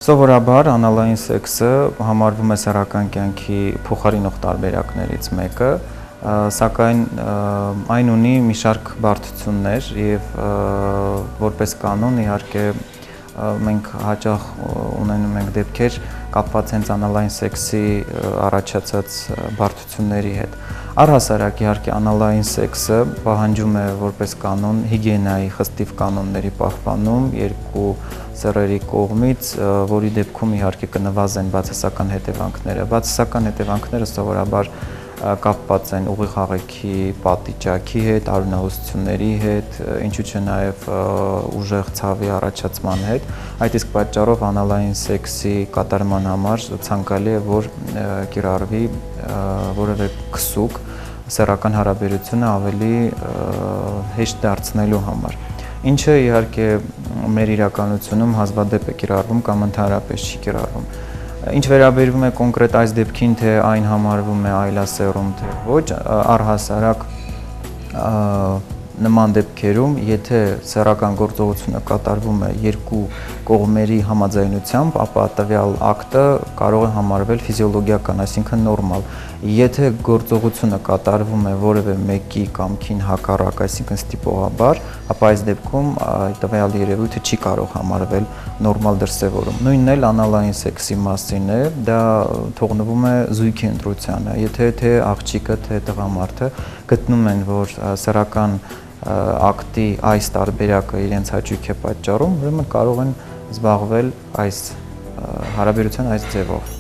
Սովորաբար անալային սեքսը համարվում է սեռական կյանքի փոխարինող տարբերակներից մեկը, սակայն այն ունի մի շարք բարդություններ եւ որպես կանոն իհարկե մենք հաճախ ունենում ենք դեպքեր կապված հենց անալային սեքսի առաջացած բարդությունների հետ։ Առհասարակ իհարկե անալային սեքսը պահանջում է որպես կանոն հիգիենայի խստիվ կանոնների պահպանում երկու սեռերի կողմից, որի դեպքում իհարկե կնվազեն բացասական հետևանքները։ Բացասական հետևանքները սովորաբար կապված են ուղիղ աղիքի պատիճակի հետ, արյունահոսությունների հետ, ինչու չէ նաև ուժեղ ցավի առաջացման հետ։ Այդ իսկ պատճառով անալային սեքսի կատարման համար ցանկալի է, որ կիրառվի որևէ քսուկ սեռական հարաբերությունը ավելի հեշտ դարձնելու համար։ Ինչը իհարկե մեր իրականությունում հազվադեպ է կիրառվում կամ ընդհանրապես չի կիրառվում։ Ինչ վերաբերվում է կոնկրետ այս դեպքին, թե այն համարվում է այլասեռում, թե ոչ, առհասարակ նման դեպքերում, եթե սեռական գործողությունը կատարվում է երկու կողմերի համաձայնությամբ, ապա տվյալ ակտը կարող է համարվել ֆիզիոլոգիական, այսինքն նորմալ։ Եթե գործողությունը կատարվում է որևէ մեկի կամքին հակառակ, այսինքն ստիպողաբար, ապա այս դեպքում տվյալ երևույթը չի կարող համարվել նորմալ դրսևորում։ Նույնն էլ անալային սեքսի մասին է, դա թողնվում է զույգի ընտրությանը։ Եթե թե աղջիկը, թե տղամարդը գտնում են, որ սեռական ակտի այս տարբերակը իրենց հաճույք է պատճառում, ուրեմն կարող են զբաղվել այս հարաբերության այս ձևով։